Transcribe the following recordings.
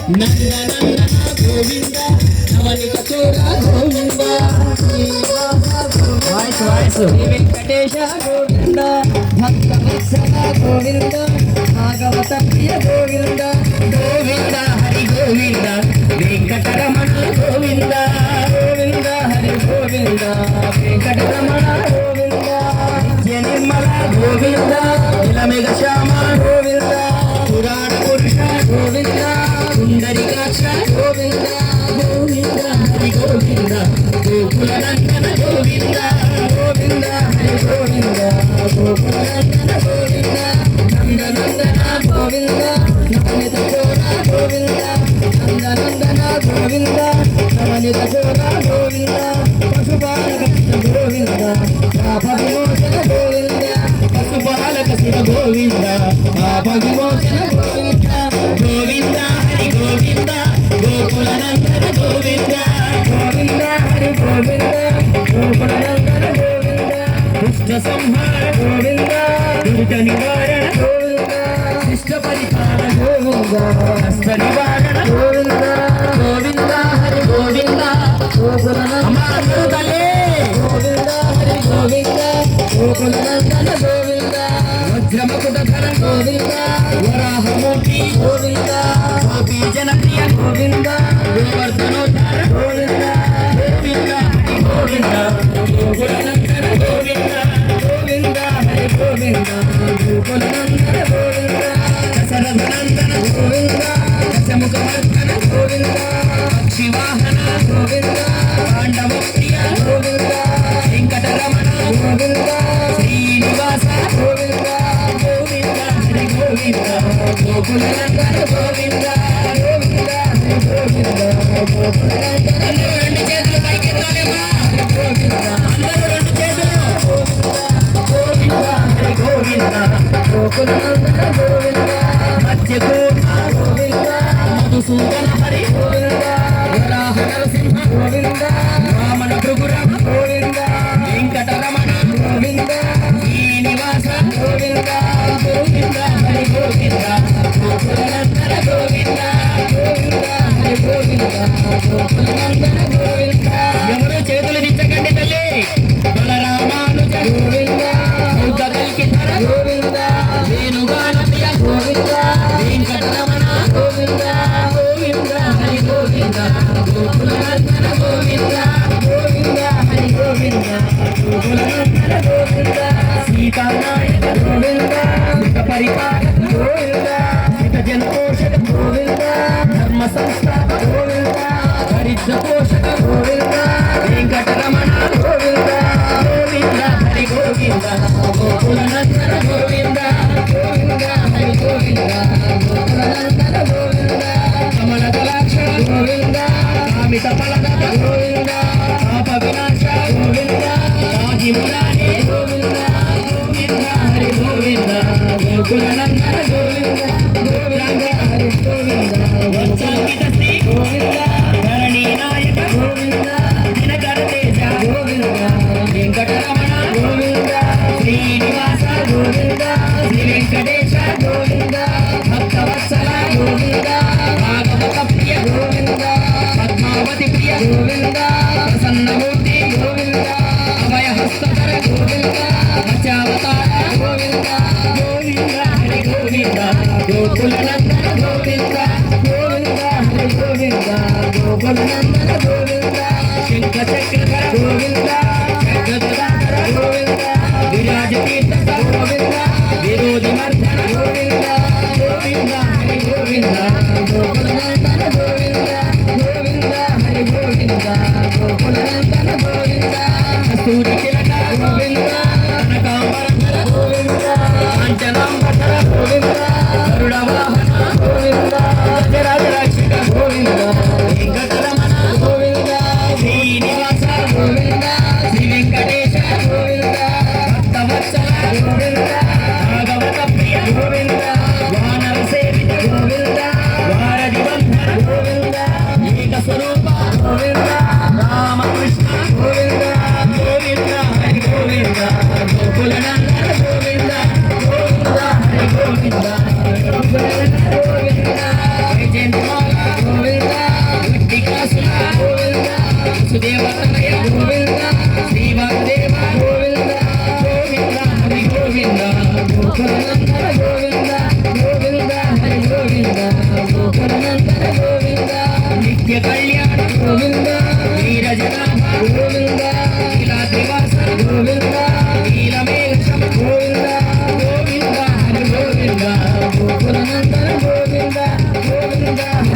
నందనందన గోవింద నవనిత చోర గోవింద శ్రీ వెంకటేశ గోవింద భక్త వత్సల గోవింద భాగవత ప్రియ గోవింద గోవింద హరి గోవింద వెంకటరమణ గోవింద గోవింద హరి గోవింద వెంకటరమణ గోవింద నిత్య నిర్మల గోవింద నిలమెగ శ్యామ గోవింద పురాణ పురుష గోవింద సుందరికాక్ష గోవింద గోవింద హరి గోవింద గోకుల నందన గోవింద గోవింద హరి గోవింద గోకుల నందన గోవింద నందనందన గోవింద నవనిత చోర గోవింద నందనందన గోవింద నవనిత చోర గోవింద పశుపాలక గోవింద పాప విమోచన గోవింద పశుపాలక శివ గోవింద పాప విమోచన గోవింద గోవింద హరి గోవింద గోకుల నందన గోవింద గోవింద హరి గోవింద గోకుల నందన గోవింద దుష్ట సంహార గోవింద దురిత నివారణ గోవింద శిష్ట పరిహార గోవింద హస్త నివారణ గోవింద గోవింద హరి గోవింద గోకుల నందన గోవింద హరి గోవింద గోకుల నందన గోవింద వజ్రమకుటధర గోవింద వరాహమూర్తి గోవింద గోపీ జనప్రియ గోవింద గోవర్ధనోద్ధార గోవింద గోవింద హరి గోవింద గోకుల నందన గోవింద గోవింద హరి గోవింద గోకుల నందన గోవింద దశరథ నందన గోవింద దశముఖవర్ధన గోవింద పక్షివాహన గోవింద పాండవ ప్రియ గోవింద వెంకటరమణ గోవింద శ్రీనివాస గోవింద గోవింద హరి గోవింద గోకుల నందన గోవింద గోవింద హరి గోవింద గోకుల నందన అందరూ రెండు చేతులు పైకెత్తాలేమా గోవింద అందరూ రెండు చేతులు గోవింద హరి గోవింద గోకుల నందన గోవింద మధ్యకూట గోవింద మధుసూదన హరి గోవింద వరాహ నరసింహ గోవింద వామన భృగురమ గోవింద వెంకటరమణ గోవింద శ్రీనివాస గోవింద గోవింద హరి గోవింద గోకుల నందన గోవింద గోవింద హరి గోవింద గోకుల నందన గోవింద ఎవరు చేతులు దించకండి తల్లి బలరామానుజ గోవింద కల్కిధర గోవింద వేణుగాన ప్రియ గోవింద వెంకటరమణ గోవింద గోవింద హరి గోవింద గోకుల నందన గోవింద గోవింద హరి గోవింద గోకుల నందన గోవింద సీతానాయక గోవింద సుఖ పరిపాలక గోవింద హిత జన పోషక గోవింద ధర్మ సంస్థాపక గోవింద దరిద్ర పోషక గోవింద వెంకటరమణ గోవింద గోవింద హరి గోవింద గోకుల నందన గోవింద గోవింద హరి గోవింద గోకుల నందన గోవింద కమల దళాక్ష గోవింద కామిత ఫలదత గోవింద పాప వినాశ గోవింద రాజి మురారి గోవింద గోవింద హరి గోవింద గోకుల నందన గోవింద గోవింద హరి గోవింద వంచాంకిత శ్రీ గోవింద ధరణి నాయక గోవింద దినకర తేజ గోవింద వెంకటరమణ గోవింద శ్రీనివాస గోవింద శ్రీ వెంకటేశ గోవింద భక్తవత్సల గోవింద భాగవత ప్రియ గోవింద పద్మావతి ప్రియ గోవింద ప్రసన్నమూర్తి గోవింద అభయహస్తధర గోవింద మత్స్యావతార గోవింద గోవింద హరి గోవింద గోకుల నందన గోవింద గోవింద హరి గోవింద గోకుల నందన గోవింద శంఖ చక్రధర గోవింద చక్రధర గోవింద విరాజ తీర్థ గోవింద విరోధి మర్దన గోవింద గోవింద హరి గోవింద గోకుల నందన గోవింద గోవింద హరి గోవింద గోకుల నందన గోవింద కస్తూరి తిలక గోవింద కనకాంబరధర గోవింద కాంచనాంబరధర గోవింద గరుడ వాహన గోవింద గజరాజ రక్షక గోవింద వెంకటరమణ గోవింద శ్రీనివాస గోవింద శ్రీ వెంకటేశ గోవింద భక్తవత్సల గోవింద భాగవత ప్రియ గోవింద వానర సేవిత గోవింద వారధి వంద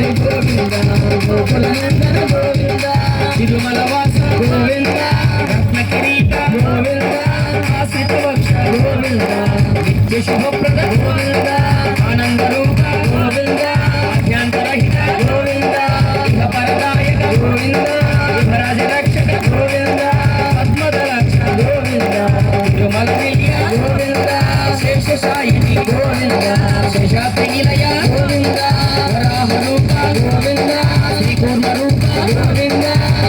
హరి గోవింద గోకుల నందన గోవింద తిరుమల వాస గోవింద రత్న కిరీట గోవింద ఆశ్రిత వక్ష గోవింద నిత్య శుభప్రద గోవింద ఆనంద రూప గోవింద అభ్యంతరహిత గోవింద ఇహ పరదాయక గోవింద యువరాజ రక్షక గోవింద పద్మదలక్ష గోవింద తిరుమల నిలయ గోవింద శేషశాయిని గోవింద శేషాద్రి నిలయ గోవింద వరాహ రూప గోవింద శ్రీకూర్మ రూప గోవింద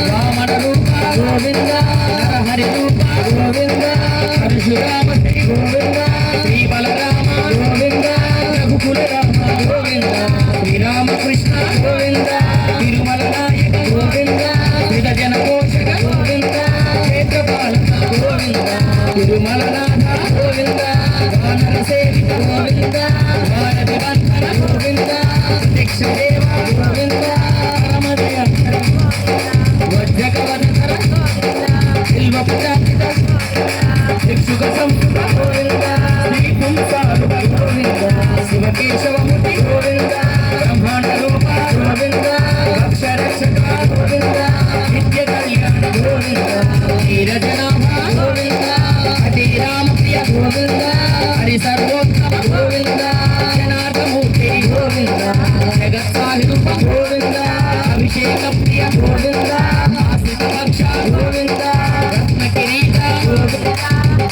వామన రూప గోవింద హరి రూప గోవింద పరశురామ శ్రీ గోవింద శ్రీ బలరామ గోవింద రఘుకుల రామ గోవింద శ్రీరామకృష్ణ గోవింద తిరుమల నాయక గోవింద శ్రీత జన పోషక గోవింద క్షేత్రపాలక గోవింద తిరుమల నాథ గోవింద వానర సేవిత గోవింద భారతి బంధన గోవింద దీక్ష దేవ గోవింద పరమదయ వజ్రకవధర శిల్వ ప్రజాపిత భిక్షుక సంస్కృత గోవింద శ్రీ పుంసారుడ గోవింద శివకేశవమూర్తి గోవింద బ్రహ్మాండ రూప గోవింద రక్ష రక్షక గోవింద నిత్య కళ్యాణ గోవింద నీరజనాభ గోవింద అతి రామప్రియ గోవింద హరి సర్వోత్తమ గోవింద జనార్దమూర్తి గోవింద జగత్సాహి రూప గోవింద అభిషేక ప్రియ గోవింద ఆశ్రిత భక్ష గోవింద రత్న కిరీట గోవింద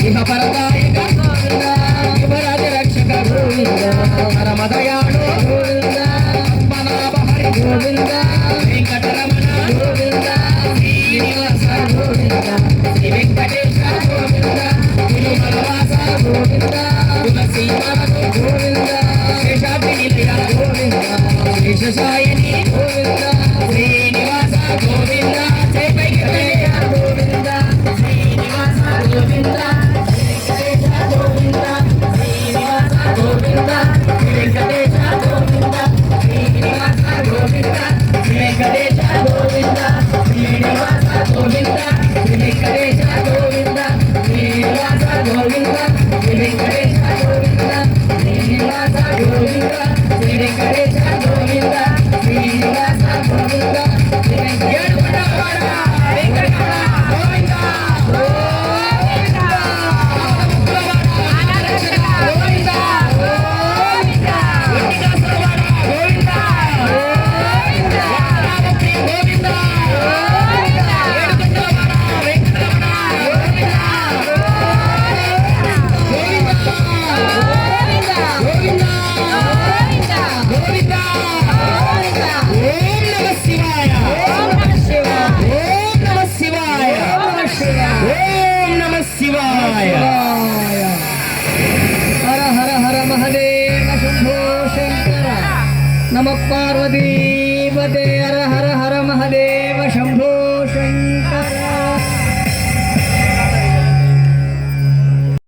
ఇహ పరదాయక గోవింద యువరాజ రక్షక గోవింద పరమదయాళు గోవింద పద్మనాభ హరి గోవింద వెంకటరమణ గోవింద శ్రీనివాస గోవింద శ్రీ వెంకటేశ గోవింద తిరుమల వాస గోవింద తులసి గోవింద శేషాద్రి నిలయ గోవింద శేషశాయిని గోవింద శ్రీనివాస గోవింద జయ వెంకటేశ గోవింద శ్రీనివాస గోవింద గోవింద శ్రీనివాస గోవింద వెంకటేశ గోవింద శ్రీనివాస గోవింద వెంకటేశ గోవింద శ్రీనివాస గోవింద వెంకటేశ గోవింద శ్రీనివాస గోవింద వెంకటేశ గోవింద శ్రీనివాస గోవింద వెంకటేశ గోవింద శ్రీనివాస గోవింద ఏడుకొండలవాడ వెంకటరమణ గోవింద గోవింద ఆనరక్షక గోవింద గోవింద వెంకటేశ్వరవాడ గోవింద గోవింద రామప్రియ గోవింద గోవింద ఏడుకొండలవాడ వెంకటరమణ గోవింద గోవింద గోవింద గోవింద గోవింద ఓం నమః శివాయ ఓం నమః శివాయ ఓం నమః శివాయ ఓం నమః శివాయ హర హర హర మహదేవ శంభో శంకర నమః పార్వతీ పతే హర